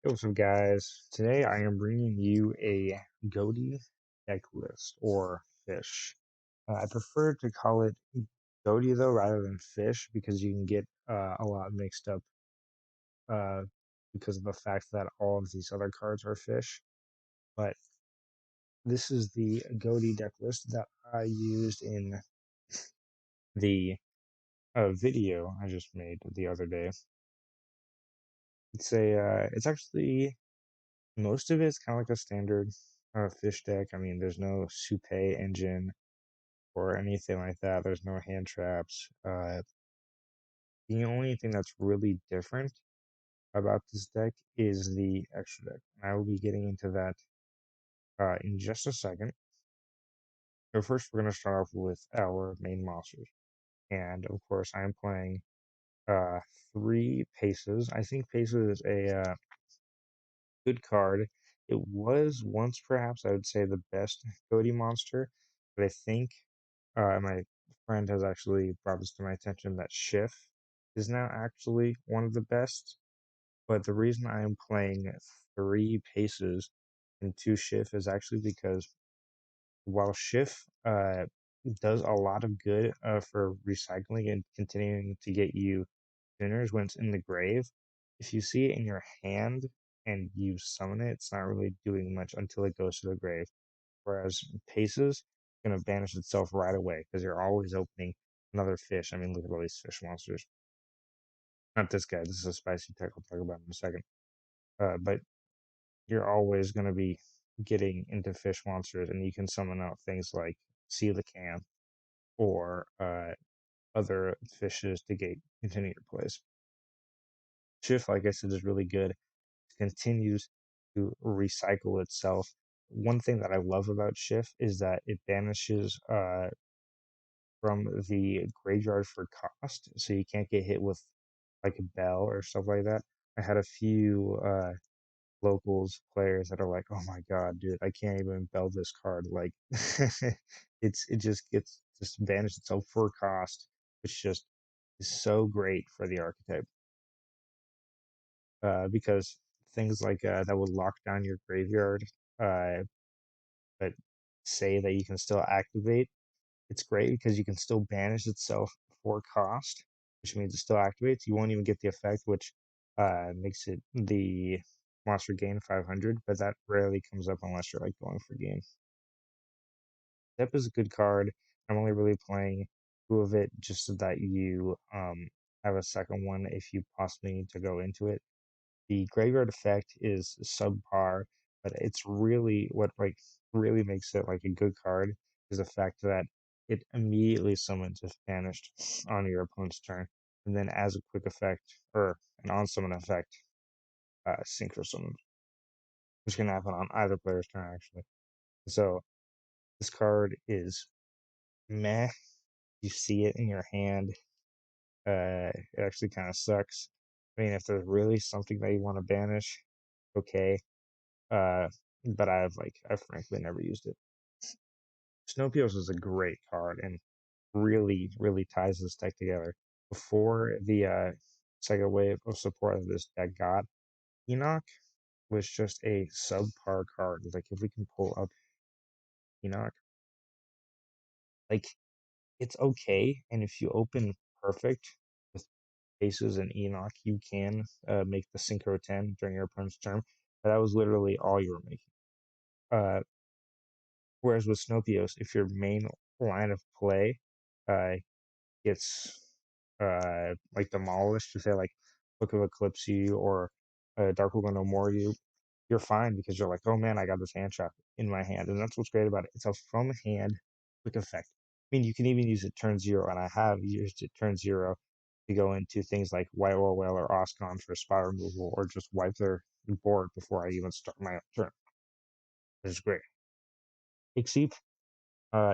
Hey, what's up, guys? Today I am bringing you a Ghoti deck list or fish. I prefer to call it Ghoti though rather than fish because you can get a lot mixed up uh, because of the fact that all of these other cards are fish. But this is the Ghoti deck list that I used in the video I just made the other day. It's actually most of it's kind of like a standard fish deck. I mean, there's no soupe engine or anything like that. There's no hand traps. The only thing that's really different about this deck is the extra deck. And I will be getting into that in just a second. But first, we're going to start off with our main monsters. And of course, I'm playing uh, three Paces. I think Paces is a good card. It was once perhaps I would say the best Cody monster, but I think my friend has actually brought this to my attention that Schiff is now actually one of the best. But the reason I am playing three Paces and two Schiff is actually because while Schiff does a lot of good for recycling and continuing to get you tuners when it's in the grave, if you see it in your hand and you summon it, it's not really doing much until it goes to the grave. Whereas Paces gonna banish itself right away because you're always opening another fish. I mean, look at all these fish monsters. Not this guy. This is a spicy tech. I'll talk about in a second. But you're always gonna be getting into fish monsters, and you can summon out things like coelacanth or other fishes to get continue your plays. Shift, like I said, is really good. It continues to recycle itself. One thing that I love about Shift is that it banishes from the graveyard for cost, so you can't get hit with like a bell or stuff like that. I had a few locals players that are like, "Oh my god, dude, I can't even bell this card." Like, it just gets just vanished itself for cost, which just is so great for the archetype. Because things like that would lock down your graveyard, uh, but say that you can still activate. It's great because you can still banish itself for cost, which means it still activates. You won't even get the effect, which makes it the monster gain 500, but that rarely comes up unless you're like going for game. Step is a good card. I'm only really playing two of it just so that you have a second one if you possibly need to go into it. The graveyard effect is subpar, but it's really what like really makes it like a good card is the fact that it immediately summons if banished on your opponent's turn, and then as a quick effect or an on summon effect, synchro summon, which can happen on either player's turn actually. So this card is meh. You see it in your hand. It actually kind of sucks. I mean, if there's really something that you want to banish, okay. Uh, but I've frankly never used it. Snowpios is a great card and really ties this deck together. Before the second wave of support that this deck got, Enoch was just a subpar card. Like if we can pull up Enoch, like it's okay, and if you open perfect with Faces and Enoch, you can make the Synchro 10 during your opponent's turn. But that was literally all you were making. Uh, Whereas with Snopios, if your main line of play uh, gets like demolished, to say like Book of Eclipse you or Dark Will No More you, you're fine because you're like, oh man, I got this hand trap in my hand, and that's what's great about it. It's a from hand quick effect. I mean, you can even use it turn zero, and I have used it turn zero to go into things like White Whale Whale or Oscon for spot removal, or just wipe their board before I even start my turn, which is great. Exceep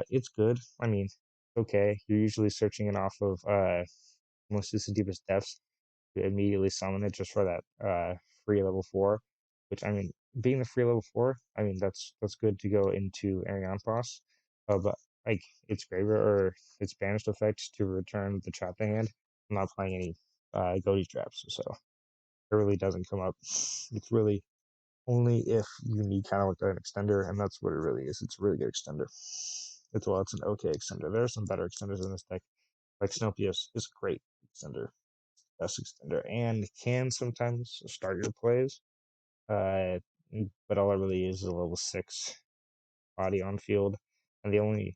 it's good. I mean, okay. You're usually searching it off of most of the deepest depths to immediately summon it just for that free level 4. Which I mean, being the free level 4, I mean that's good to go into Arion Boss. But like it's graveyard or its banished effect to return the trap to hand. I'm not playing any Goaty traps, so it really doesn't come up. It's really only if you need kind of like an extender, and that's what it really is. It's a really good extender. It's an okay extender. There are some better extenders in this deck. Like Snopius is a great extender, best extender, and can sometimes start your plays. Uh, but all it really is a level 6 body on field, and the only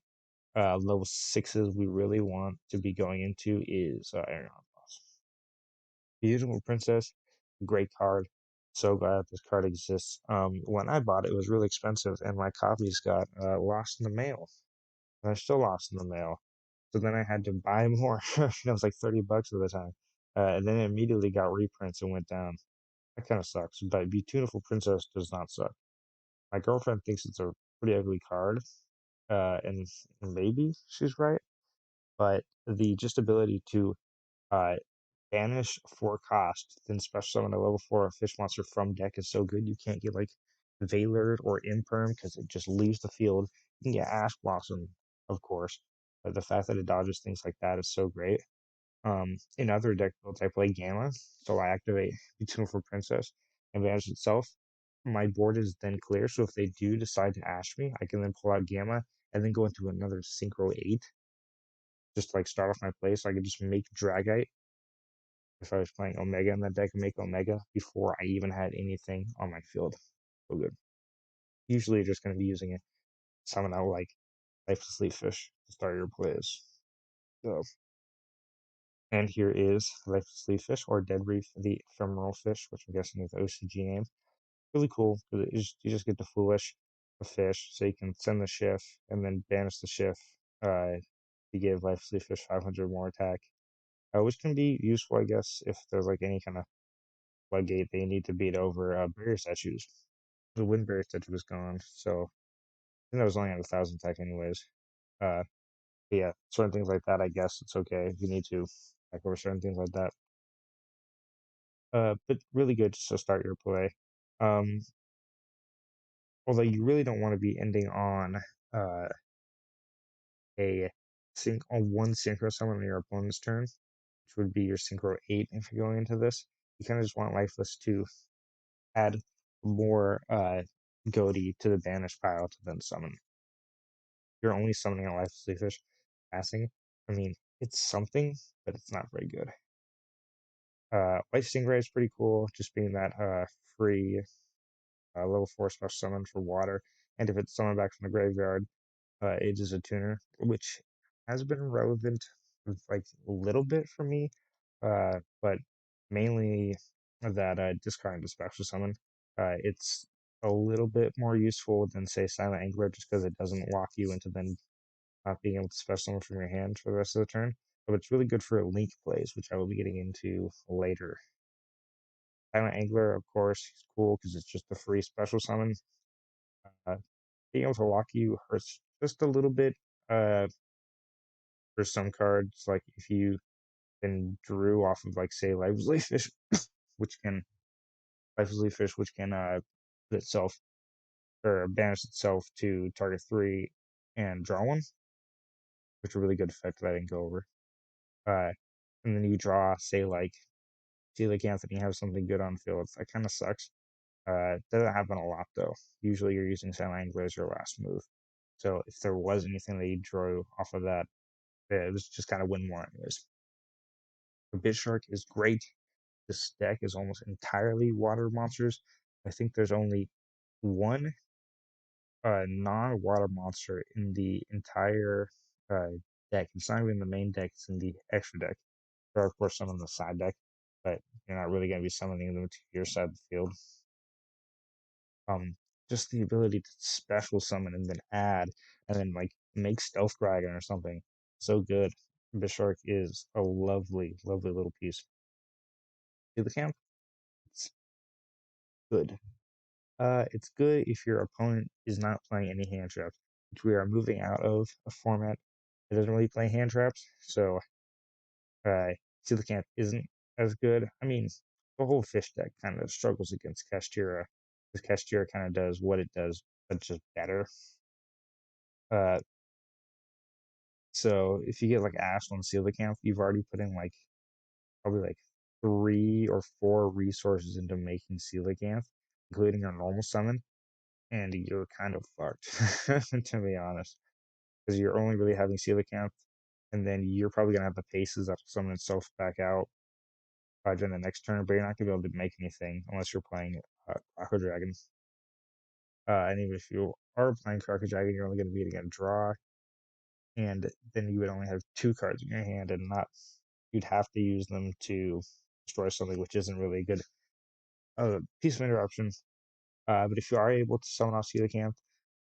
level 6s we really want to be going into is Iron Boss. Beautiful Princess, great card. So glad this card exists. When I bought it, it was really expensive, and my copies got lost in the mail. And they're still lost in the mail. So then I had to buy more. It was like 30 bucks at the time. And then it immediately got reprints and went down. That kind of sucks. But Beautiful Princess does not suck. My girlfriend thinks it's a pretty ugly card, and maybe she's right. But the just ability to uh, banish for cost, then special summon a level 4 fish monster from deck is so good. You can't get like Veiler or Imperm because it just leaves the field. You can get Ash Blossom, of course, but the fact that it dodges things like that is so great. In other deck builds, I play Gamma, so I activate Beautiful Princess and banish itself. My board is then clear, so if they do decide to Ash me, I can then pull out Gamma and then go into another Synchro 8, just to, like start off my play, so I can just make Dragite if I was playing Omega in that deck and make Omega before I even had anything on my field. So good. Usually you're just going to be using it summon out like Lifeless Leaf Fish to start your plays. So, and here is Lifeless Leaf Fish or Dead Reef, the Ephemeral Fish, which I'm guessing is the OCG name. Really cool because you just get to foolish a fish, so you can send the shift and then banish the shift to give Lifeless Leaf Fish 500 more attack, which can be useful, I guess, if there's like any kind of floodgate they need to beat over barrier statues. The wind barrier statue was gone, so I think that was only at 1,000 tech anyways. Uh, yeah, certain things like that, I guess it's okay if you need to back over certain things like that. But really good just to start your play. Um, although you really don't want to be ending on uh, on one synchro summon on your opponent's turn, which would be your synchro 8 if you're going into this. You kind of just want lifeless to add more Ghoti to the banish pile to then summon. You're only summoning a lifeless fish passing. I mean, it's something, but it's not very good. White Stingray is pretty cool, just being that free level 4 special summon for water. And if it's summoned back from the graveyard, it is a tuner, which has been relevant like a little bit for me, but mainly that discarding the special summon. It's a little bit more useful than say Silent Angler just because it doesn't lock you into then not being able to special summon from your hand for the rest of the turn. But it's really good for link plays, which I will be getting into later. Silent Angler, of course, is cool because it's just a free special summon. Uh, being able to lock you hurts just a little bit for some cards. Like if you can drew off of like say Lively Fish, which can Lively Fish, which can put itself or banish itself to target 3 and draw one, which is a really good effect that I didn't go over. And then you draw, say, like, see, like Anthony has something good on field. That kind of sucks. Doesn't happen a lot, though. Usually you're using Silent Angler as your last move. So if there was anything that you drew off of that, it was just kind of win more anyways. The Bishark is great. This deck is almost entirely water monsters. I think there's only one non-water monster in the entire uh, deck. It's not even the main deck, it's in the extra deck. There are, of course, some on the side deck, but you're not really going to be summoning them to your side of the field. Um, just the ability to special summon and then add, and then like make Stealth Dragon or something. So good. Bishark is a lovely, lovely little piece. To the camp, it's good. It's good if your opponent is not playing any hand traps, which we are moving out of a format that doesn't really play hand traps. So, Coelacanth isn't as good. I mean, the whole fish deck kind of struggles against Castira, because Castira kind of does what it does, but just better. Uh, so if you get like Ash on Coelacanth, you've already put in like probably like three or four resources into making coelacanth, including your normal summon, and you're kind of fucked, to be honest, because you're only really having coelacanth, and then you're probably gonna have the paces that will summon itself back out during the next turn, but you're not gonna be able to make anything unless you're playing Aqua Dragon. And even if you are playing Aqua Dragon, you're only gonna be getting a draw, and then you would only have two cards in your hand, and not you'd have to use them to destroy something, which isn't really a good piece of interruption. But if you are able to summon off Coelacanth,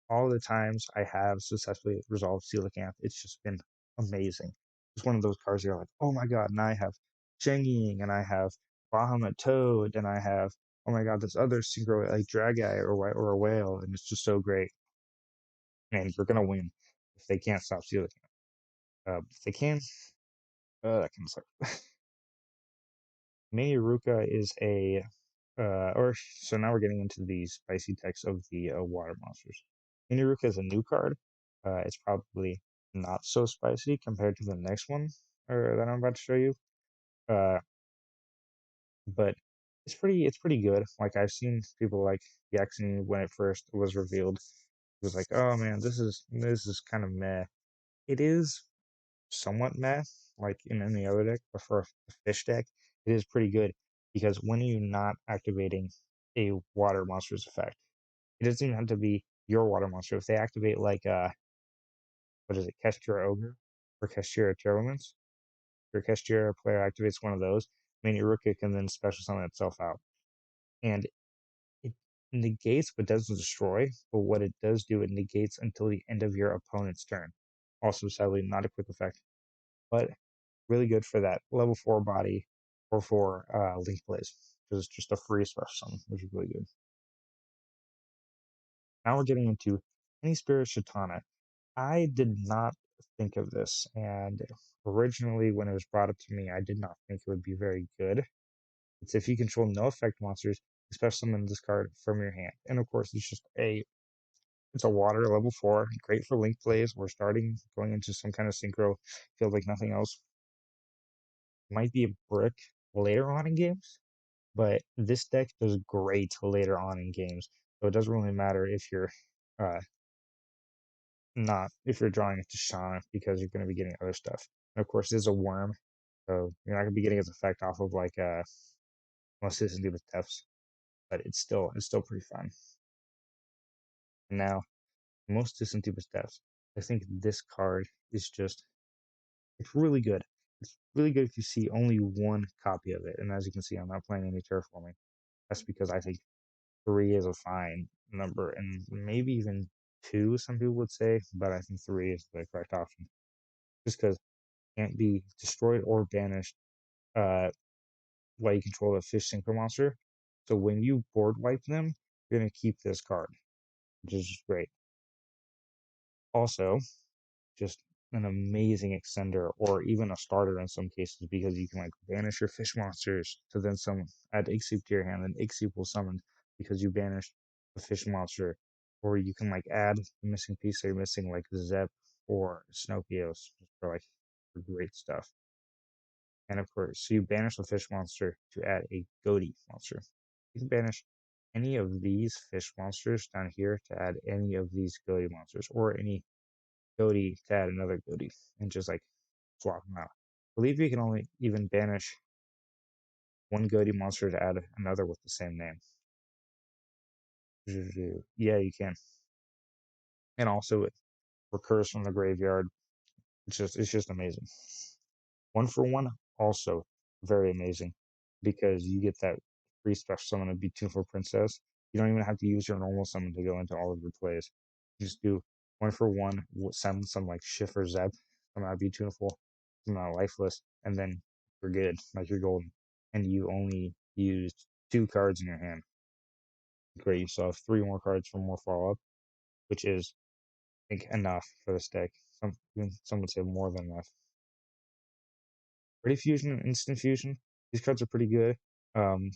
all the times I have successfully resolved Coelacanth, it's just been amazing. It's one of those cards you're like, oh my god, and I have Changing, and I have Bahamut Toad, and I have, oh my god, this other synchro like Dragai or a whale, and it's just so great. And you're gonna win if they can't stop Coelacanth. If they can, that can suck. Ruka is a or so now we're getting into the spicy text of the water monsters. Ruka is a new card. It's probably not so spicy compared to the next one that I'm about to show you. Uh, but it's pretty good. Like I've seen people like Yaxing when it first was revealed. It was like, oh man, this is kind of meh. It is somewhat meh, like in any other deck, but for a fish deck, it is pretty good because when you're not activating a water monster's effect, it doesn't even have to be your water monster. If they activate like what is it, Kestura Ogre or Kestura Terraments, or Kestura player activates one of those, Ruka can then special summon itself out. And it negates but doesn't destroy, but what it does do, it negates until the end of your opponent's turn. Also, sadly, not a quick effect, but really good for that level 4 body or for Link plays, because it's just a free special summon, which is really good. Now we're getting into Any Spirit Shatana. I did not think of this, and originally when it was brought up to me, I did not think it would be very good. It's if you control no effect monsters, special summon this card from your hand. And of course, it's a water level 4, great for Link plays. We're going into some kind of synchro, feels like nothing else. Might be a brick later on in games, but this deck does great later on in games. So it doesn't really matter if you're uh, not if you're drawing it to Shauna, because you're going to be getting other stuff. And of course, this is a worm, so you're not going to be getting its effect off of like most systems do with Tefs, but it's still pretty fun. And now, most distant with Tefs, I think this card is just it's really good. It's really good if you see only one copy of it. And as you can see, I'm not playing any terraforming. That's because I think 3 is a fine number, and maybe even 2, some people would say, but I think 3 is the correct option. Just because it can't be destroyed or banished while you control a fish synchro monster. So when you board wipe them, you're going to keep this card, which is just great. Also, just an amazing extender or even a starter in some cases, because you can like banish your fish monsters to then add Ixip to your hand, and Ixip will summon because you banished a fish monster. Or you can like add the missing piece, so you're missing like Zep or Snokios for like for great stuff. And of course, so you banish the fish monster to add a Ghoti monster. You can banish any of these fish monsters down here to add any of these Ghoti monsters, or any Ghoti to add another Ghoti, and just like swap them out. I believe you can only even banish one Ghoti monster to add another with the same name. Yeah, you can. And also it recurs from the graveyard. It's just amazing. 1-for-1, also very amazing, because you get that free special summon of Be Tuneful Princess. You don't even have to use your normal summon to go into all of your plays. You just do 1-for-1, summon some like Shift or Zep, come out Be Tuneful, come out Lifeless, and then you're good, like you're golden. And you only used 2 cards in your hand. Great, you still have 3 more cards for more follow up, which is, I think, enough for this deck. Some would say more than enough. Ready Fusion and Instant Fusion, these cards are pretty good.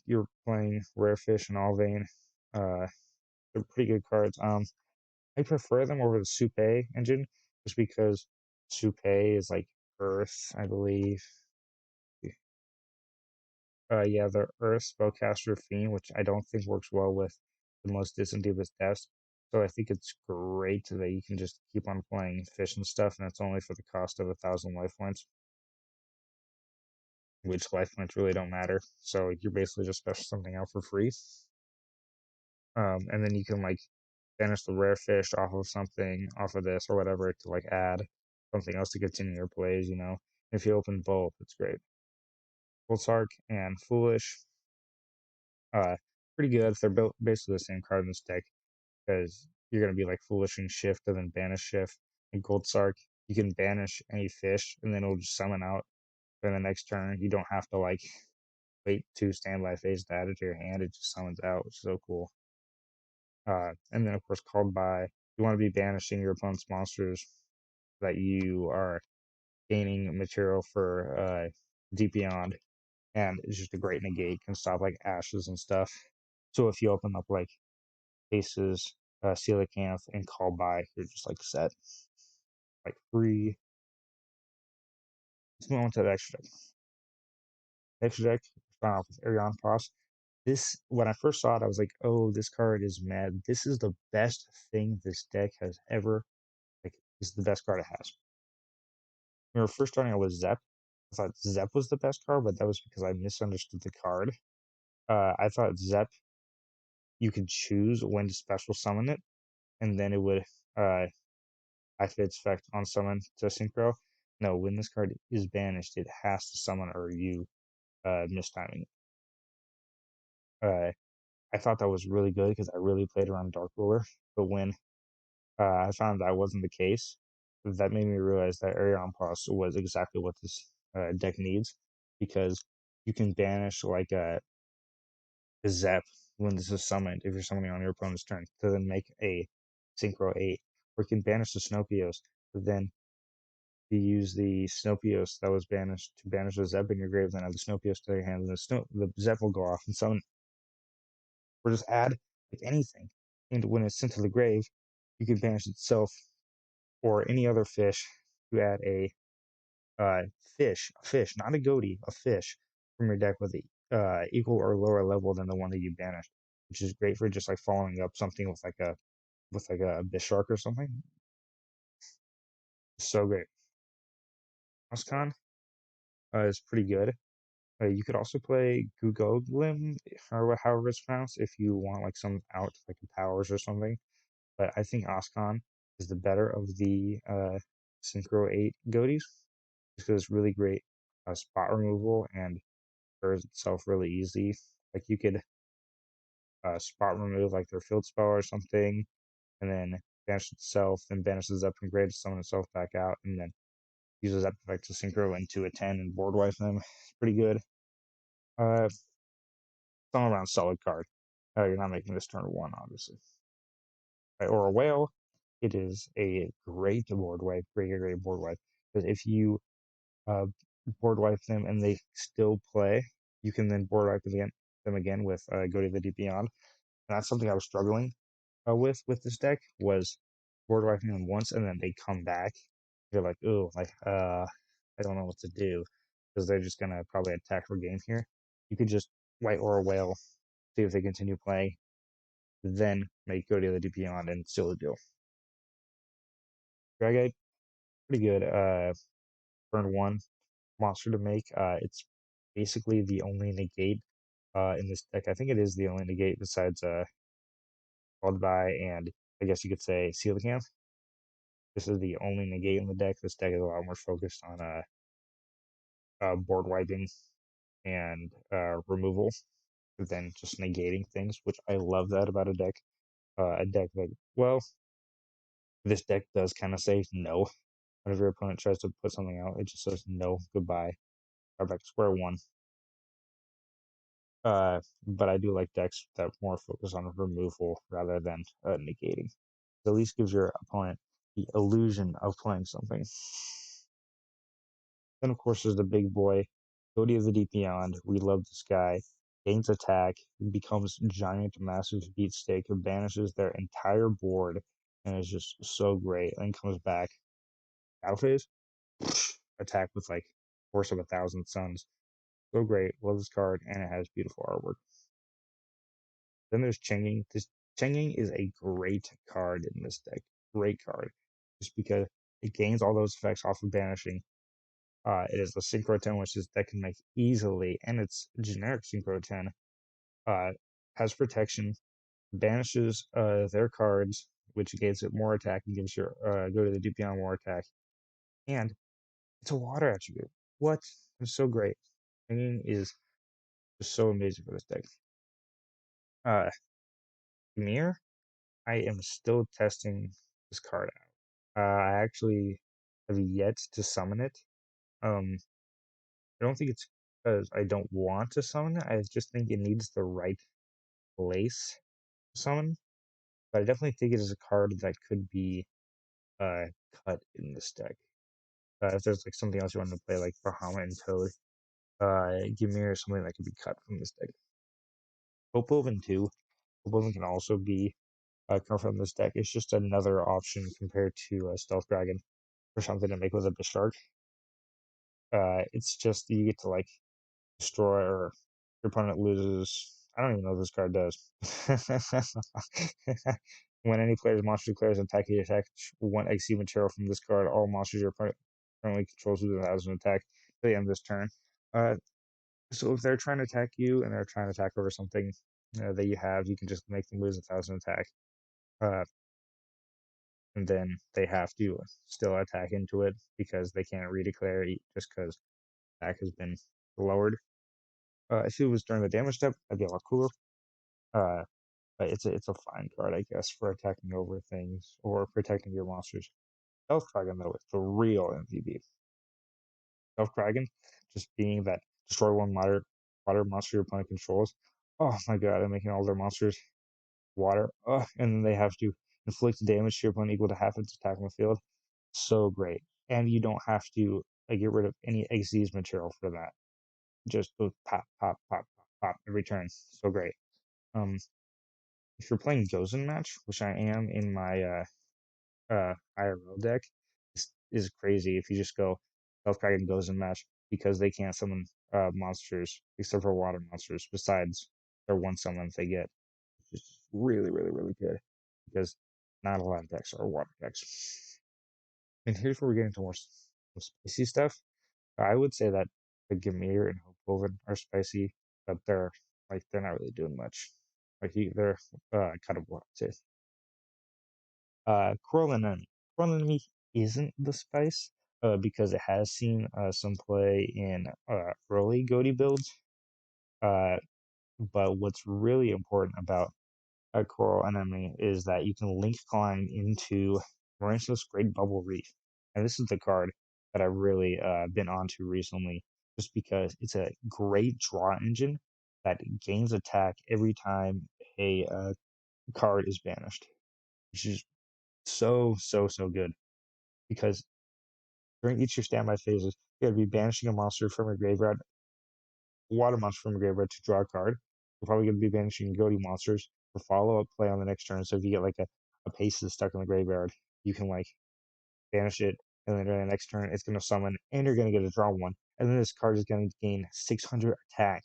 You're playing Rare Fish and Alvain. They're pretty good cards. I prefer them over the Soupe engine, just because Soupe is like Earth, I believe. Yeah, the Earth Spellcaster Fiend, which I don't think works well with the most distant deepest depths. So I think it's great that you can just keep on playing fish and stuff, and it's only for the cost of 1,000 life points, which life points really don't matter. So you're basically just special something out for free. And then you can like banish the rare fish off of something, off of this or whatever to like add something else to continue your plays, you know. If you open both, it's great. Cold Sark and Foolish, uh, pretty good. They're built basically the same card in this deck because you're gonna be like Foolish and Shift and then banish Shift. And Gold Sark, you can banish any fish and then it'll just summon out. Then the next turn, you don't have to like wait to standby phase to add it to your hand. It just summons out, which is so cool. And then of course called by, you want to be banishing your opponent's monsters that you are gaining material for Deep Beyond, and it's just a great negate. Can stop like ashes and stuff. So if you open up like Aces, Coelacanth, and Call by, you're just like set, like free. Let's move on to the extra deck. Extra deck, start off with Arion Cross. This, when I first saw it, I was like, oh, this card is mad. This is the best thing this deck has ever, like, this is the best card it has. When we were first starting out with Zep, I thought Zep was the best card, but that was because I misunderstood the card. I thought Zep, you could choose when to special summon it, and then it would activate its effect on summon to synchro. No, when this card is banished, it has to summon or you mistiming it. I thought that was really good because I really played around Dark Ruler, but when I found that wasn't the case, that made me realize that Arion Pos was exactly what this deck needs, because you can banish like a Zep when this is summoned if you're summoning on your opponent's turn to then make a Synchro 8, or you can banish the Snopios, but then you use the Snopios that was banished to banish the Zep in your grave, then add the Snopios to your hand, and the Zep will go off and summon, or just add like anything. And when it's sent to the grave, you can banish itself or any other fish to add a fish, not a Ghoti, a fish from your deck with a equal or lower level than the one that you banished, which is great for just like following up something with like a Bishark or something. So great. Oscon is pretty good. You could also play Gugoglim, or however it's pronounced, if you want like some out like powers or something. But I think Oscon is the better of the Synchro 8 Goaties, because it's really great spot removal and cures itself really easy. Like you could spot remove like their field spell or something, and then banish itself, then banishes up from grade to summon itself back out, and then uses that effect to synchro into a 10 and board wipe them. It's pretty good. It's all around solid card. You're not making this turn one, obviously. Right, or a whale, it is a great board wipe, great board wipe. Because if you uh, board wipe them and they still play, you can then board wipe them again with Go to the Deep Beyond. And that's something I was struggling with this deck, was board wiping them once and then they come back. You're like, oh, like I don't know what to do, because they're just gonna probably attack for game here. You could just white or a whale, see if they continue playing, then make Go to the Deep Beyond and seal the deal. Dragite, pretty good. Burn one monster to make. It's basically the only negate in this deck. I think it is the only negate besides Called by, and I guess you could say Coelacanth. This is the only negate in the deck. This deck is a lot more focused on board wiping and removal than just negating things, which I love that about a deck. A deck that, well, this deck does kind of say no. Whenever your opponent tries to put something out, it just says no, goodbye, or back to square one. But I do like decks that more focus on removal rather than negating. It at least gives your opponent the illusion of playing something. Then, of course, there's the big boy, Ghoti of the Deep Beyond. We love this guy. Gains attack, becomes giant, massive beatsteak, banishes their entire board, and is just so great. And comes back. Battle phase, attack with like force of 1,000 suns. So great. Love this card, and it has beautiful artwork. Then there's Chenging. This Chenging is a great card in this deck. Great card. Just because it gains all those effects off of banishing. It is a Synchro 10, which this deck can make easily, and it's generic Synchro 10. Uh, has protection, banishes their cards, which gives it more attack and gives your go to the dupe beyond more attack. And it's a water attribute. What? It's so great. Changing is just so amazing for this deck. Uh, Mir, I am still testing this card out. I actually have yet to summon it. I don't think it's because I don't want to summon it. I just think it needs the right place to summon. But I definitely think it is a card that could be uh, cut in this deck. If there's like something else you want to play, like Bahama and Toad, give me something that could be cut from this deck. Hopoven too. Hopoven can also be come from this deck. It's just another option compared to Stealth Dragon for something to make with a Bishark. It's just you get to like destroy or your opponent loses. I don't even know what this card does. When any player's monster declares an attack, he attacks one XC material from this card. All monsters your opponent currently controls lose 1,000 attack at the end of this turn. Uh, so if they're trying to attack you and they're trying to attack over something that you have, you can just make them lose 1,000 attack. Uh, and then they have to still attack into it because they can't redeclare just because attack has been lowered. If it was during the damage step, that'd be a lot cooler. Uh, but it's a fine card, I guess, for attacking over things or protecting your monsters. Stealth Dragon, though, is the real MVP. Stealth Dragon, just being that destroy one water monster your opponent controls. Oh my god, I'm making all their monsters water. And then they have to inflict damage to your opponent equal to half its attack on the field. So great. And you don't have to get rid of any Xyz material for that. Just pop, pop, pop, pop, pop every turn. So great. If you're playing Gozen match, which I am in my IRL deck, is crazy if you just go Stealth Dragon Gozen match because they can't summon monsters except for water monsters besides their one summon they get. It's just really, really, really good because not a lot of decks are water decks. And here's where we get into more spicy stuff. I would say that the Gamir and Hopoven are spicy, but they're not really doing much. They're kind of what I'd say. Coral Anemone. Coral Anemone isn't the spice because it has seen some play in early Ghoti builds. Uh, but what's really important about a Coral Anemone is that you can link climb into Mauritius Great Bubble Reef. And this is the card that I've really been onto recently just because it's a great draw engine that gains attack every time a card is banished, which is so good because during each of your standby phases, you gotta be banishing a monster from your graveyard, water monster from your graveyard to draw a card. You're probably gonna be banishing Ghoti monsters for follow-up play on the next turn. So if you get like a pace that's stuck in the graveyard, you can like banish it, and then during the next turn, it's gonna summon, and you're gonna get a draw one. And then this card is gonna gain 600 attack.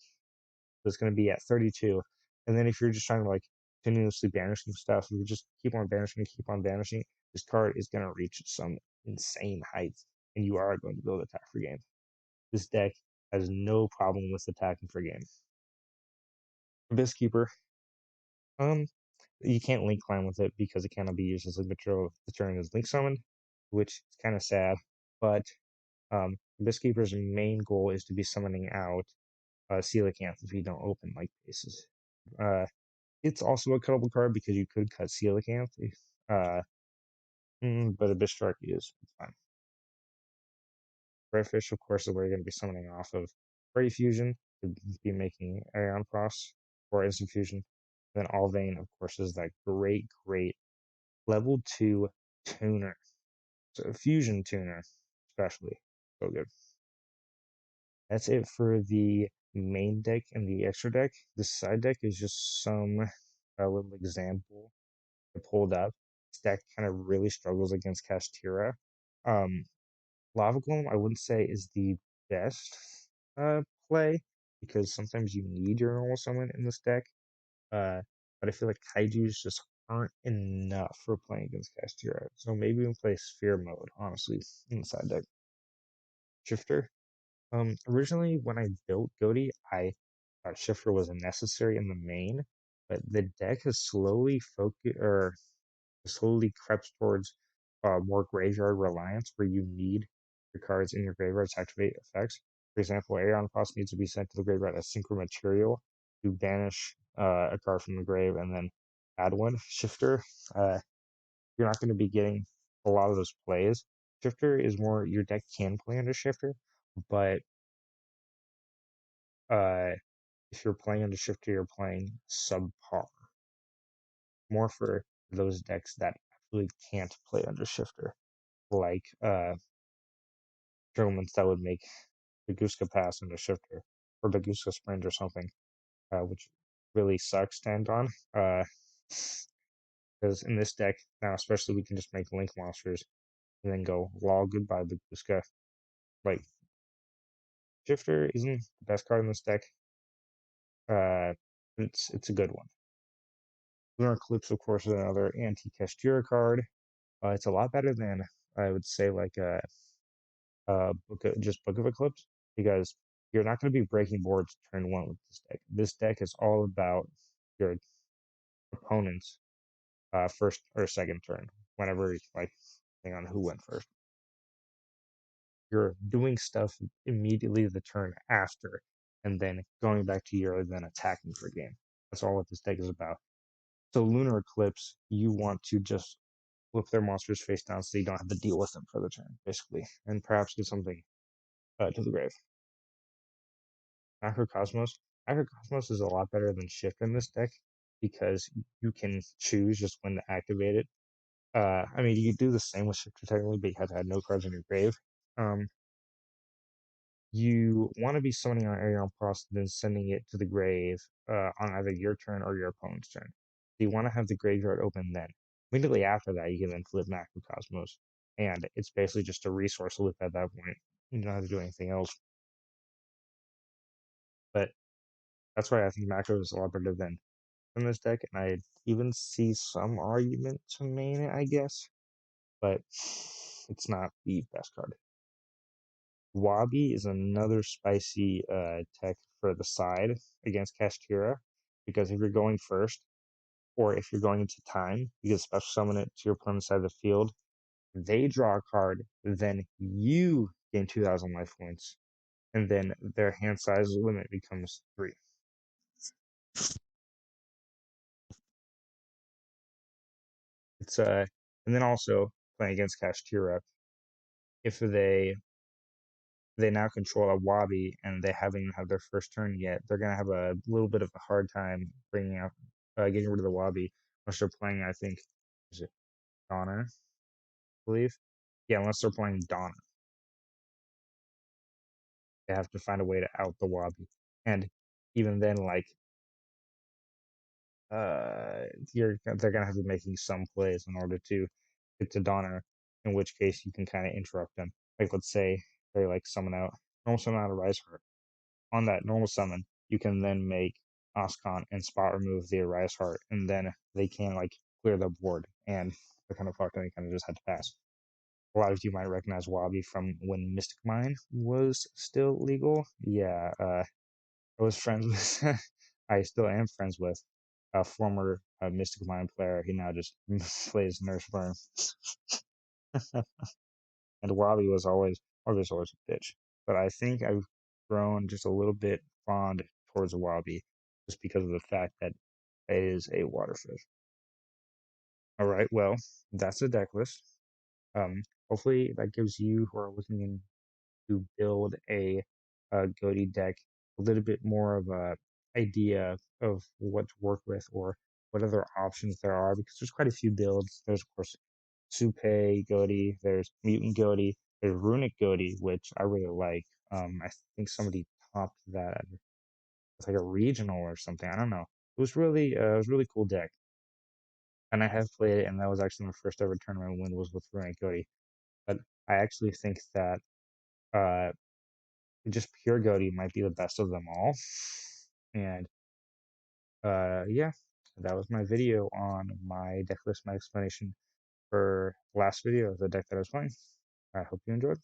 So it's gonna be at 32. And then if you're just trying to like continuously banish some stuff, if you just keep on banishing, this card is gonna reach some insane heights, and you are going to build attack for game. This deck has no problem with attacking for game. Abyss Keeper, um, you can't link climb with it because it cannot be used as a material the turn is link summoned, which is kind of sad. But Abyss Keeper's main goal is to be summoning out Coelacanth if you don't open like bases. It's also a cuttable card because you could cut Coelacanth, uh, but Abyss Shark is fine. Redfish, of course, is where you're going to be summoning off of Prey Fusion, to be making Aeon Frost or Instant Fusion. And then Alvain, of course, is that great level 2 tuner. So Fusion tuner, especially. So good. That's it for the main deck and the extra deck. The side deck is just some little example I pulled up. This deck kind of really struggles against Kashtira. Um, Lava Golem, I wouldn't say is the best play because sometimes you need your normal summon in this deck. Uh, but I feel like kaijus just aren't enough for playing against Castira. So maybe we can play Sphere mode, honestly, in the side deck. Shifter. Originally when I built Ghoti, I thought Shifter was necessary in the main, but the deck has slowly crept towards more graveyard reliance, where you need your cards in your graveyard to activate effects. For example, Aeon Cost needs to be sent to the graveyard as synchro material to banish a card from the grave and then add one. Shifter, uh, you're not going to be getting a lot of those plays. Shifter is more your deck can play under Shifter, but uh, if you're playing under Shifter, you're playing subpar. More for those decks that absolutely can't play under Shifter, like tournaments that would make Baguska pass under Shifter or Baguska sprint or something, which really sucks to end on. Because in this deck now, especially, we can just make link monsters and then go lol goodbye Baguska. Like Shifter isn't the best card in this deck. It's a good one. Lunar Eclipse, of course, is another anti-Kastura card. It's a lot better than I would say like Book of Eclipse, because you're not going to be breaking boards turn one with this deck. This deck is all about your opponent's first or second turn, whenever like depending on who went first. You're doing stuff immediately the turn after, and then going back to your then attacking for game. That's all what this deck is about. So Lunar Eclipse, you want to just flip their monsters face down so you don't have to deal with them for the turn, basically, and perhaps do something to the grave. Macrocosmos. Macrocosmos is a lot better than Shift in this deck because you can choose just when to activate it. I mean, you could do the same with Shifter technically, but you have to have no cards in your grave. Um, you want to be summoning on Aeon Frost and then sending it to the grave on either your turn or your opponent's turn. So you want to have the graveyard open then. Immediately after that, you can then flip Macrocosmos, and it's basically just a resource loop at that point. You don't have to do anything else. But that's why I think Macro is a lot better than in this deck, and I even see some argument to main it, I guess, but it's not the best card. Wabi is another spicy tech for the side against Kashtira, because if you're going first, or if you're going into time, you can special summon it to your opponent's side of the field. They draw a card, then you gain 2,000 life points, and then their hand size limit becomes 3. It's and then also playing against Kashtira, if they now control a Wabi and they haven't even had their first turn yet, they're gonna have a little bit of a hard time bringing out getting rid of the Wabi unless they're playing. I think is it Donna, I believe. Yeah, unless they're playing Donna, they have to find a way to out the Wabi, and even then, like they're gonna have to be making some plays in order to get to Donna. In which case, you can kind of interrupt them. Like let's say they like summon out a Rise Heart. On that normal summon, you can then make Oscon and spot remove the Arise Heart, and then they can like clear the board, and they're kind of fucked, and they kind of just had to pass. A lot of you might recognize Wabi from when Mystic Mine was still legal. Yeah, I was friends with, I still am friends with a former Mystic Mine player. He now just plays Nurse Burn. And Wabi was always a bitch. But I think I've grown just a little bit fond towards Wabi just because of the fact that it is a water fish. All right, well, that's the deck list. Hopefully that gives you who are looking to build a Ghoti deck a little bit more of a idea of what to work with or what other options there are, because there's quite a few builds. There's of course Supe Ghoti, there's Mutant Ghoti, there's Runic Ghoti, which I really like. I think somebody topped that with like a regional or something. I don't know. It was really cool deck, and I have played it, and that was actually my first ever tournament win was with Runic Ghoti. But I actually think that uh just pure Ghoti might be the best of them all. And yeah, that was my video on my deck list, my explanation for the last video of the deck that I was playing. I hope you enjoyed.